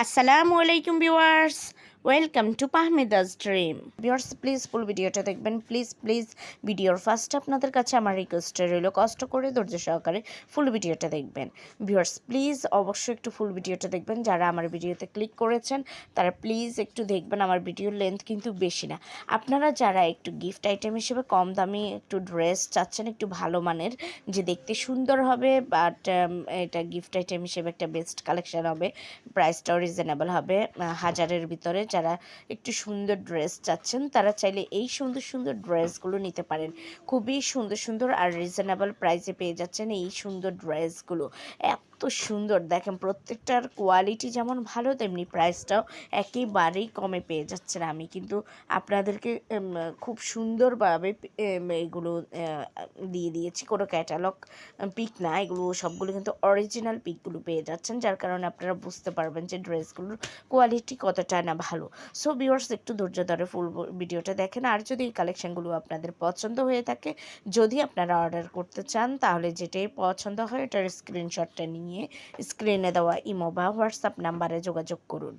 আসসালামু আলাইকুম viewers, welcome to পাহমিদাস ড্রিম। ভিউয়ার্স প্লিজ ফুল ভিডিওটা দেখবেন, প্লিজ ভিডিওর ফার্স্ট আপনাদের কাছে আমার রিকোয়েস্ট রইল, কষ্ট করে ধৈর্য সহকারে ফুল ভিডিওটা দেখবেন। ভিউয়ার্স প্লিজ অবশ্যই একটু ফুল ভিডিওটা দেখবেন। যারা আমার ভিডিওতে ক্লিক করেছেন তারা প্লিজ একটু দেখবেন, আমার ভিডিওর লেন্থ কিন্তু বেশি না। আপনারা যারা একটু গিফট আইটেম হিসেবে কম দামি একটু ড্রেস চাচ্ছেন, একটু ভালো মানের, যে দেখতে সুন্দর হবে বাট এটা গিফট আইটেম হিসেবে একটা বেস্ট কালেকশন হবে, প্রাইসটাও রিজনেবল হবে, হাজারের ভিতরে, যারা একটু সুন্দর ড্রেস চাচ্ছেন তারা চাইলে এই সুন্দর সুন্দর ড্রেসগুলো নিতে পারেন। খুবই সুন্দর সুন্দর আর রিজনেবল প্রাইসে পেয়ে যাচ্ছেন এই সুন্দর ড্রেসগুলো। এত সুন্দর দেখেন, প্রত্যেকটার কোয়ালিটি যেমন ভালো তেমনি প্রাইসটাও একেবারেই কমে পেয়ে যাচ্ছেন। আমি কিন্তু আপনাদেরকে খুব সুন্দরভাবে এগুলো দিয়ে দিয়েছি, কোনো ক্যাটালগ পিক না, এগুলো সবগুলো কিন্তু অরিজিনাল পিকগুলো পেয়ে যাচ্ছেন, যার কারণে আপনারা বুঝতে পারবেন যে ড্রেসগুলোর কোয়ালিটি কতটা না ভালো। সো ভিউয়ার্স একটু ধৈর্য ধরে ফুল ভিডিওটা দেখেন। আর যদি এই কালেকশানগুলো আপনাদের পছন্দ হয়ে থাকে, যদি আপনারা অর্ডার করতে চান, তাহলে যেটাই পছন্দ হয় এটার স্ক্রিনশটটা নিয়ে স্ক্রিনে দেওয়া ইমো বা হোয়াটসঅ্যাপ নাম্বারে যোগাযোগ করুন।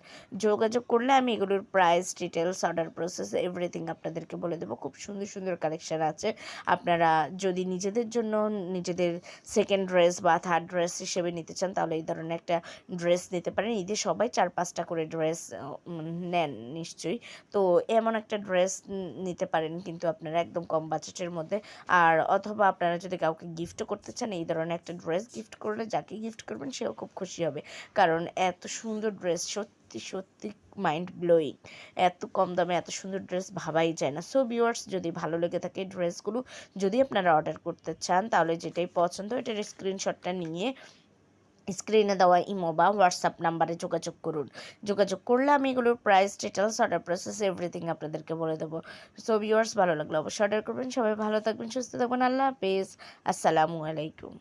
যোগাযোগ করলে আমি এগুলোর price, details, order process everything আপনাদেরকে বলে দেবো। খুব সুন্দর সুন্দর কালেকশান আছে। আপনারা যদি নিজেদের জন্য নিজেদের সেকেন্ড ড্রেস বা থার্ড ড্রেস হিসেবে নিতে চান, তাহলে এই ধরনের একটা ড্রেস নিতে পারেন। ঈদে সবাই 4-5টা করে ড্রেস নেন নিশ্চয়ই, তো এমন একটা ড্রেস নিতে পারেন কিন্তু আপনারা একদম কম বাজেটের মধ্যে। আর অথবা আপনারা যদি কাউকে গিফটও করতে চান, এই ধরনের একটা ড্রেস গিফট করলে যাকে গিফট করবেন সেও খুব খুশি হবে, কারণ এত সুন্দর ড্রেস সত্যি সত্যি মাইন্ড ব্লোয়িং। এত কম দামে এত সুন্দর ড্রেস ভাবাই যায় না। সো ভিউয়ার্স যদি ভালো লেগে থাকে ড্রেসগুলো, যদি আপনারা অর্ডার করতে চান, তাহলে যেটাই পছন্দ এটার স্ক্রিনশটটা নিয়ে স্ক্রিনে দেওয়া ইমো বা হোয়াটসঅ্যাপ নাম্বারে যোগাযোগ করুন। যোগাযোগ করলে আমি এগুলোর price, details, order process everything আপনাদেরকে বলে দেবো। সো ভিউয়ার্স ভালো লাগলে অবশ্যই অর্ডার করবেন। সবাই ভালো থাকবেন, সুস্থ থাকবেন। আল্লাহ হাফেজ, আসসালামু আলাইকুম।